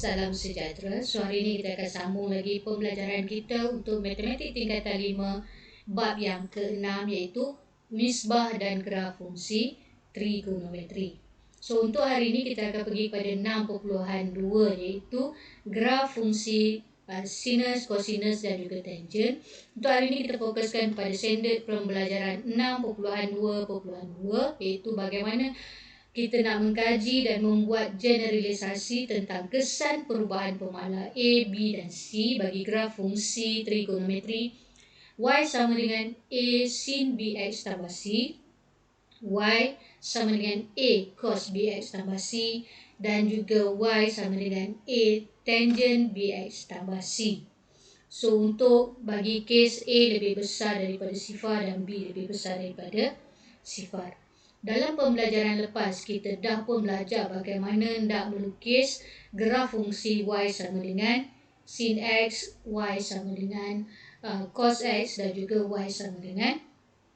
salam sejahtera. So hari ini kita akan sambung lagi pembelajaran kita untuk matematik tingkatan 5 bab yang ke-6 iaitu nisbah dan graf fungsi trigonometri. So untuk hari ini kita akan pergi pada 6.2 iaitu graf fungsi sinus, kosinus dan juga tangent. Untuk hari ini kita fokuskan pada standard pembelajaran 6.2.2 iaitu bagaimana kita nak mengkaji dan membuat generalisasi tentang kesan perubahan pemala A, B dan C bagi graf fungsi trigonometri. Y sama dengan A sin BX tambah C, Y sama dengan A cos BX tambah C dan juga Y sama dengan A tangent BX tambah C. So untuk bagi kes A lebih besar daripada sifar dan B lebih besar daripada sifar. Dalam pembelajaran lepas, kita dah pun belajar bagaimana nak melukis graf fungsi Y sama dengan sin X, Y sama dengan cos X dan juga Y sama dengan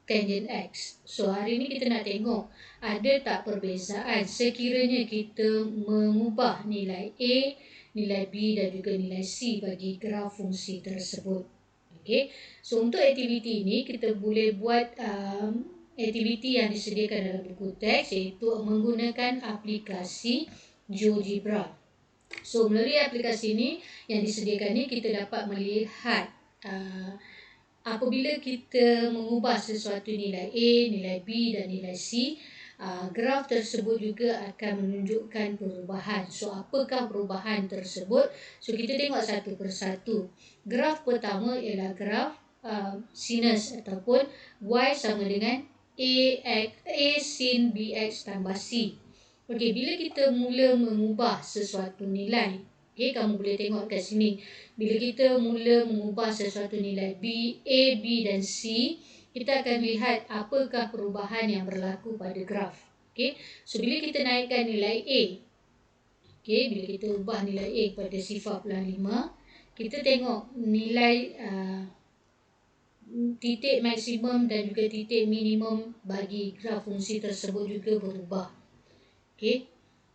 tangent X. So hari ini kita nak tengok ada tak perbezaan sekiranya kita mengubah nilai A, nilai B dan juga nilai C bagi graf fungsi tersebut. Okay. So untuk aktiviti ini kita boleh buat aktiviti yang disediakan dalam buku teks iaitu menggunakan aplikasi GeoGebra. So melalui aplikasi ini yang disediakan ini kita dapat melihat apabila kita mengubah sesuatu nilai A, nilai B dan nilai C, graf tersebut juga akan menunjukkan perubahan. So apakah perubahan tersebut? So kita tengok satu persatu. Graf pertama ialah graf sinus ataupun Y sama dengan A sin BX tambah C. Okey, bila kita mula mengubah sesuatu nilai, okey, kamu boleh tengok kat sini. Bila kita mula mengubah sesuatu nilai B, A, B dan C, kita akan lihat apakah perubahan yang berlaku pada graf. Okey, so bila kita naikkan nilai A, okey, bila kita ubah nilai A kepada 0.5, kita tengok nilai titik maksimum dan juga titik minimum bagi graf fungsi tersebut juga berubah. Okey.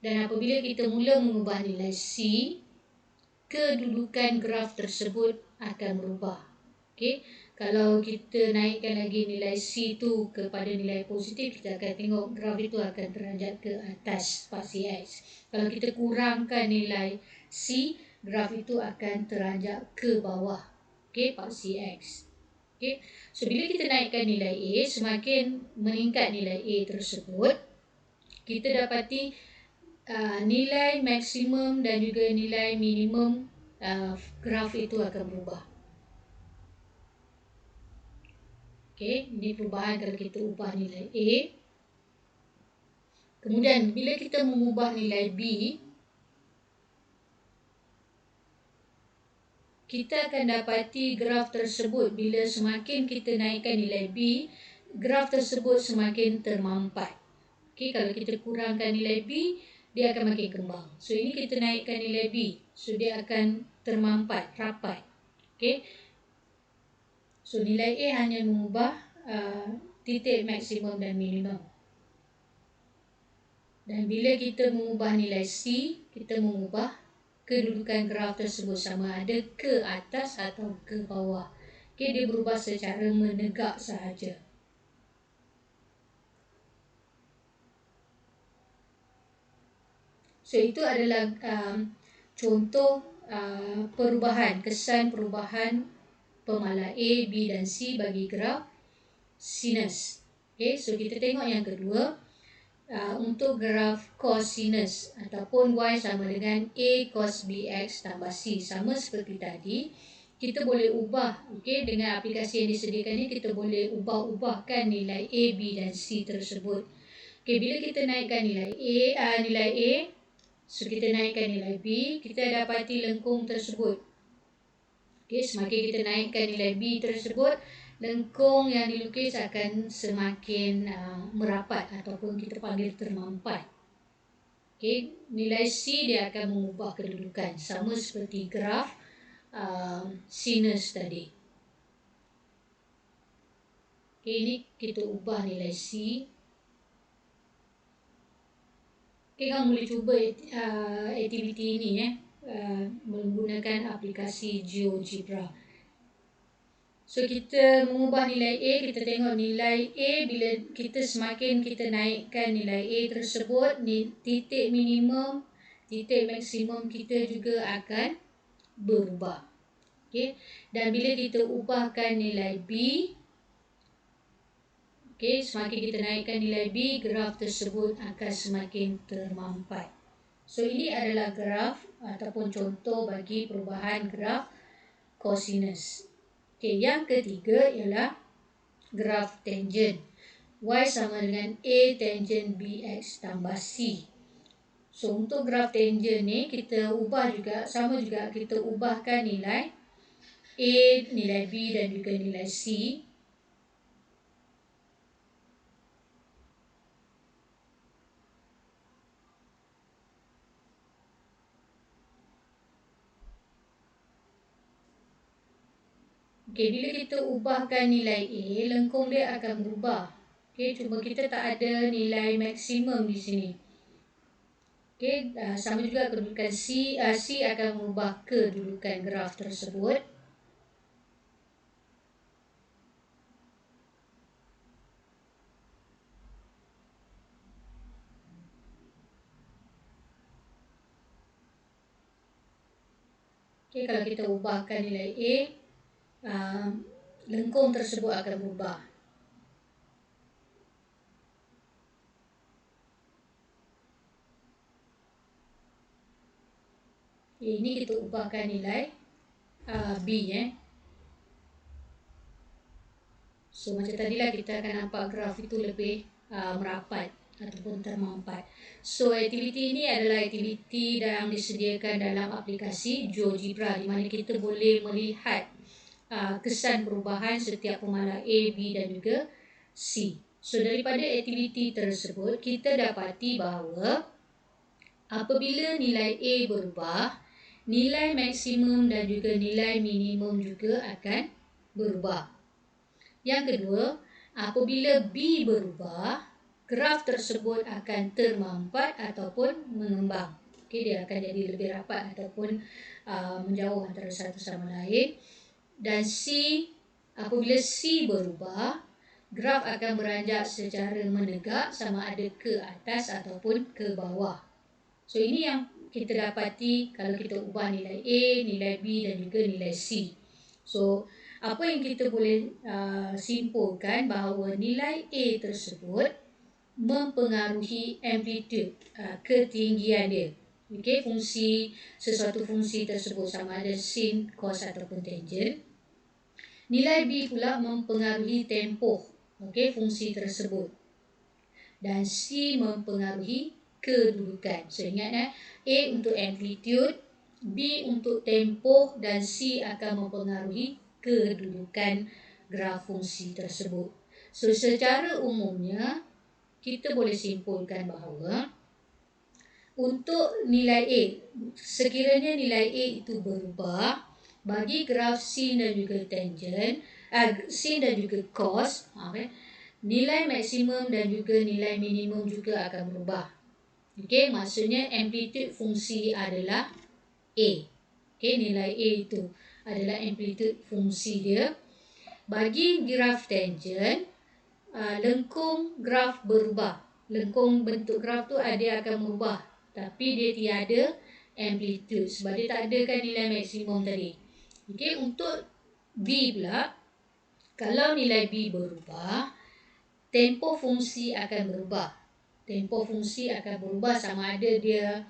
Dan apabila kita mula mengubah nilai C, kedudukan graf tersebut akan berubah. Okey. Kalau kita naikkan lagi nilai C tu kepada nilai positif, kita akan tengok graf itu akan teranjat ke atas paksi X. Kalau kita kurangkan nilai C, graf itu akan teranjat ke bawah. Okey, paksi X. Okay. So bila kita naikkan nilai A, semakin meningkat nilai A tersebut, kita dapati nilai maksimum dan juga nilai minimum graf itu akan berubah. Okay, ini perubahan kalau kita ubah nilai A. Kemudian bila kita mengubah nilai B, kita akan dapati graf tersebut bila semakin kita naikkan nilai B, graf tersebut semakin termampat. Okey, kalau kita kurangkan nilai B, dia akan makin kembang. So ini kita naikkan nilai B, so dia akan termampat, rapat. Okey. So nilai A hanya mengubah titik maksimum dan minimum. Dan bila kita mengubah nilai C, kita mengubah kedudukan graf tersebut sama ada ke atas atau ke bawah. Okay, dia berubah secara menegak sahaja. So itu adalah contoh perubahan, kesan perubahan pemala A, B dan C bagi graf sinus. Okay, so kita tengok yang kedua. Untuk graf cosinus ataupun Y sama dengan A cos BX tambah C, sama seperti tadi, kita boleh ubah, okay, dengan aplikasi yang disediakan ini kita boleh ubah-ubahkan nilai A, B dan C tersebut. Okay, bila kita naikkan nilai A, so kita naikkan nilai B, kita dapati lengkung tersebut. Okay, semakin kita naikkan nilai B tersebut, lengkung yang dilukis akan semakin merapat ataupun kita panggil termampat. Okay, nilai C dia akan mengubah kedudukan sama seperti graf sinus tadi. Okay, ini kita ubah nilai C. Okay, kamu boleh cuba aktiviti ini. menggunakan aplikasi GeoGebra. So kita mengubah nilai A, kita tengok nilai A bila kita semakin kita naikkan nilai A tersebut, titik minimum, titik maksimum kita juga akan berubah. Okay. Dan bila kita ubahkan nilai B, okay, semakin kita naikkan nilai B, graf tersebut akan semakin termampat. So ini adalah graf ataupun contoh bagi perubahan graf kosinus. Okay, yang ketiga ialah graf tangent. Y sama dengan A tangent BX tambah C. So untuk graf tangent ni kita ubah juga, sama juga kita ubahkan nilai A, nilai B dan juga nilai C. Okay, bila kita ubahkan nilai A, lengkung dia akan berubah. Okay, cuma kita tak ada nilai maksimum di sini. Okay, sama juga kedudukan C. C akan mengubah kedudukan graf tersebut. Okay, kalau kita ubahkan nilai A, lengkung tersebut akan berubah. Okay, ini kita ubahkan nilai B. So macam tadilah kita akan nampak graf itu lebih merapat ataupun termampat. So aktiviti ini adalah aktiviti yang disediakan dalam aplikasi GeoGebra, di mana kita boleh melihat kesan perubahan setiap pemalar A, B dan juga C. So daripada aktiviti tersebut kita dapati bahawa apabila nilai A berubah, nilai maksimum dan juga nilai minimum juga akan berubah. Yang kedua, apabila B berubah, graf tersebut akan termampat ataupun mengembang. Okay, dia akan jadi lebih rapat ataupun menjauh antara satu sama lain. Dan C, apabila C berubah, graf akan beranjak secara menegak sama ada ke atas ataupun ke bawah. So ini yang kita dapati kalau kita ubah nilai A, nilai B dan juga nilai C. So apa yang kita boleh simpulkan bahawa nilai A tersebut mempengaruhi amplitude, ketinggian dia. Okay, sesuatu fungsi tersebut sama ada sin, cos ataupun tangent. Nilai B pula mempengaruhi tempoh, okay, fungsi tersebut. Dan C mempengaruhi kedudukan. So ingat A untuk amplitude, B untuk tempoh dan C akan mempengaruhi kedudukan graf fungsi tersebut. So secara umumnya kita boleh simpulkan bahawa untuk nilai A, sekiranya nilai A itu berubah bagi graf sin dan juga tangent, sin dan juga cos, nilai maksimum dan juga nilai minimum juga akan berubah. Okey, maksudnya amplitude fungsi adalah A. Okey, nilai A itu adalah amplitude fungsi dia. Bagi graf tangent, lengkung graf berubah. Lengkung bentuk graf tu dia akan berubah, tapi dia tiada amplitude sebab dia tak ada kan nilai maksimum tadi. Okey, untuk B pula, kalau nilai B berubah, tempoh fungsi akan berubah. Tempoh fungsi akan berubah sama ada dia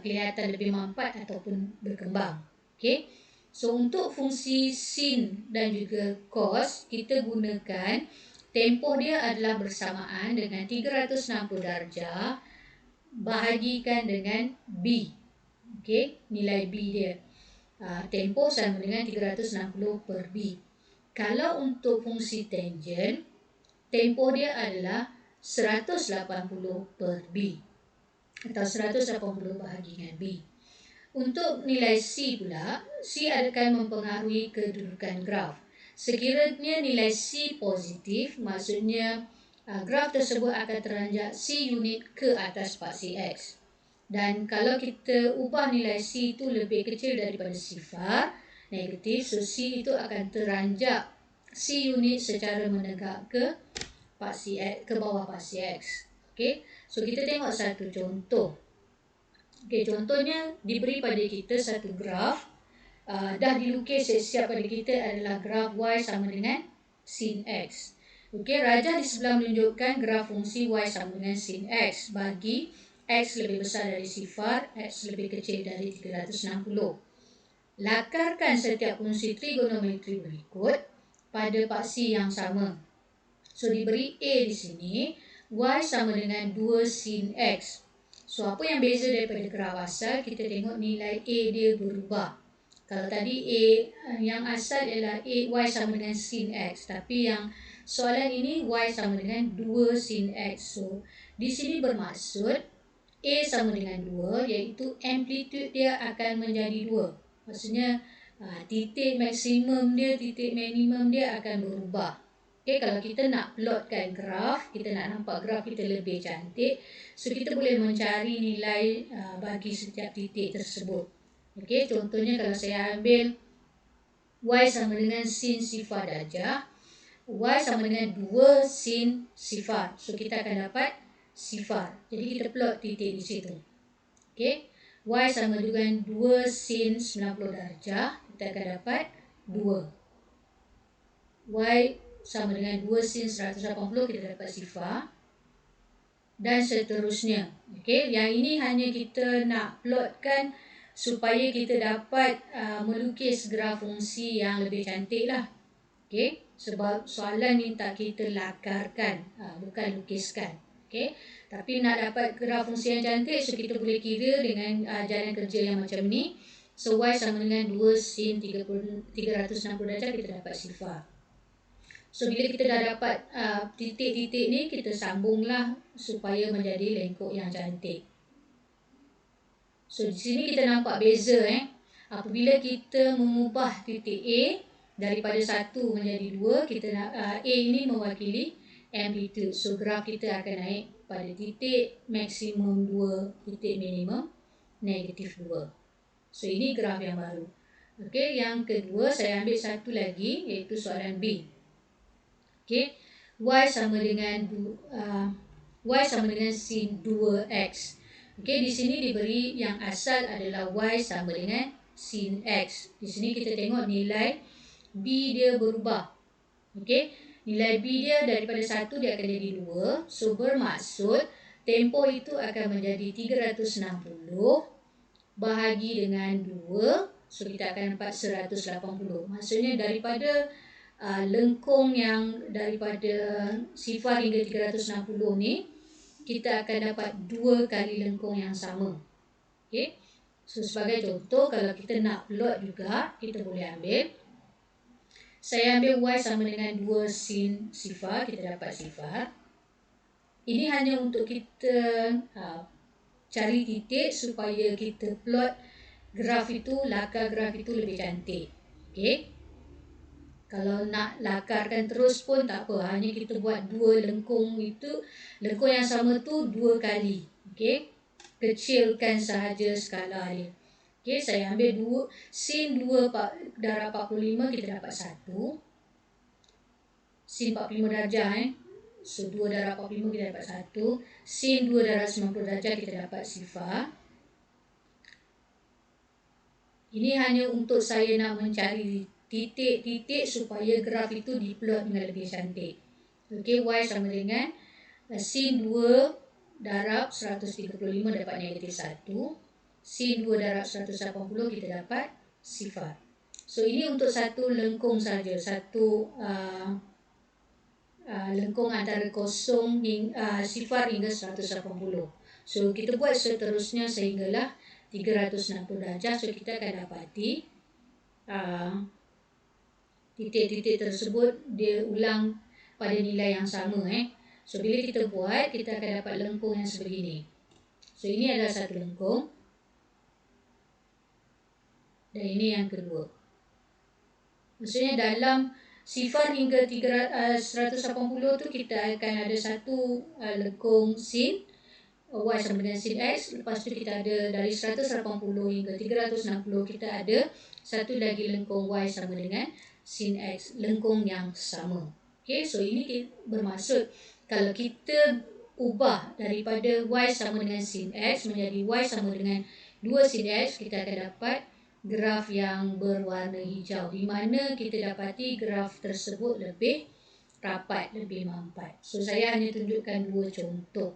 kelihatan lebih mampat ataupun berkembang. Okey. So untuk fungsi sin dan juga cos, kita gunakan tempoh dia adalah bersamaan dengan 360 darjah bahagikan dengan B. Okey, nilai B dia. Tempoh sama dengan 360 per B. Kalau untuk fungsi tangent, tempoh dia adalah 180 per B atau 180 bahagikan B. Untuk nilai C pula, C akan mempengaruhi kedudukan graf. Sekiranya nilai C positif, maksudnya graf tersebut akan teranjak C unit ke atas paksi X. Dan kalau kita ubah nilai C itu lebih kecil daripada sifar, negatif, so C itu akan teranjak C unit secara menegak ke paksi X, ke bawah paksi X. Okay, so kita tengok satu contoh. Okay, contohnya diberi pada kita satu graf, dah dilukis siap pada kita adalah graf Y sama dengan sin X. Okay, rajah di sebelah menunjukkan graf fungsi Y sama dengan sin X bagi X lebih besar dari sifar, X lebih kecil dari 360. Lakarkan setiap fungsi trigonometri berikut pada paksi yang sama. So, diberi A di sini, Y sama dengan 2 sin X. So, apa yang beza daripada graf asal? Kita tengok nilai A dia berubah. Kalau tadi A yang asal ialah Y sama dengan sin X. Tapi yang soalan ini Y sama dengan 2 sin X. So, di sini bermaksud A sama dengan 2, iaitu amplitude dia akan menjadi 2. Maksudnya titik maksimum dia, titik minimum dia akan berubah. Okay, kalau kita nak plotkan graf, kita nak nampak graf kita lebih cantik, so kita boleh mencari nilai bagi setiap titik tersebut. Okay, contohnya kalau saya ambil Y sama dengan sin sifar darjah, Y sama dengan 2 sin sifar. So, kita akan dapat sifar. Jadi, kita plot titik di situ. Okay. Y sama dengan 2 sin 90 darjah. Kita akan dapat 2. Y sama dengan 2 sin 180. Kita dapat sifar. Dan seterusnya. Okay. Yang ini hanya kita nak plotkan supaya kita dapat melukis graf fungsi yang lebih cantik lah. Okay. Sebab soalan minta kita lakarkan, bukan lukiskan. Okay. Tapi nak dapat graf fungsi yang cantik, so kita boleh kira dengan jalan kerja yang macam ni. So, Y sama dengan 2 sin 360 darjah, kita dapat sifar. So, bila kita dah dapat titik-titik ni, kita sambunglah supaya menjadi lengkuk yang cantik. So, di sini kita nampak beza. Apabila kita mengubah titik A daripada 1 menjadi 2, kita nak, A ini mewakili amplitude. So, graf kita akan naik pada titik maksimum 2, titik minimum negatif 2. So, ini graf yang baru. Okey, yang kedua saya ambil satu lagi iaitu soalan B. Okey, Y sama dengan sin 2X. Okey, di sini diberi yang asal adalah Y sama dengan sin X. Di sini kita tengok nilai B dia berubah. Okey, nilai B dia daripada 1 dia akan jadi 2. So, bermaksud tempoh itu akan menjadi 360 bahagi dengan 2. So, kita akan dapat 180. Maksudnya daripada lengkung yang daripada sifar hingga 360 ni, kita akan dapat 2 kali lengkung yang sama. Okey. So, sebagai contoh, kalau kita nak plot juga, kita boleh ambil. Saya ambil Y sama dengan 2 sin sifar, kita dapat sifar. Ini hanya untuk kita cari titik supaya kita plot graf itu, lakar graf itu lebih cantik. Okey. Kalau nak lakarkan terus pun tak apa, hanya kita buat 2 lengkung itu, lengkung yang sama tu 2 kali. Okey. Kecilkan sahaja skala dia. Okey, saya ambil sin 2 darab 45, kita dapat 1. Sin 45 darjah. So, 2 darab 45 kita dapat 1. Sin 2 darab 90 darjah kita dapat sifar. Ini hanya untuk saya nak mencari titik-titik supaya graf itu diplot dengan lebih cantik. Okey, Y sama dengan sin 2 darab 135 dapat negatif 1. Sin 2 darab 180 kita dapat sifar. So, ini untuk satu lengkung saja, satu lengkung antara kosong sifar hingga 180. So, kita buat seterusnya sehinggalah 360 darjah. So, kita akan dapati titik-titik tersebut dia ulang pada nilai yang sama. So, bila kita buat, kita akan dapat lengkung yang sebegini. So, ini adalah satu lengkung. Dan ini yang kedua. Maksudnya dalam sifar hingga 180 tu kita akan ada satu lengkung sin. Y sama dengan sin X. Lepas tu kita ada dari 180 hingga 360 kita ada satu lagi lengkung Y sama dengan sin X, lengkung yang sama. Okay, so ini bermaksud kalau kita ubah daripada Y sama dengan sin X menjadi Y sama dengan 2 sin X, kita akan dapat graf yang berwarna hijau, di mana kita dapati graf tersebut lebih rapat, lebih mampat. So saya hanya tunjukkan dua contoh.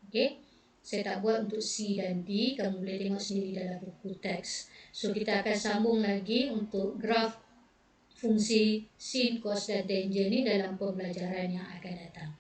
Okay, saya tak buat untuk C dan D, kamu boleh tengok sendiri dalam buku teks. So kita akan sambung lagi untuk graf fungsi sin, cos dan tangent ni dalam pembelajaran yang akan datang.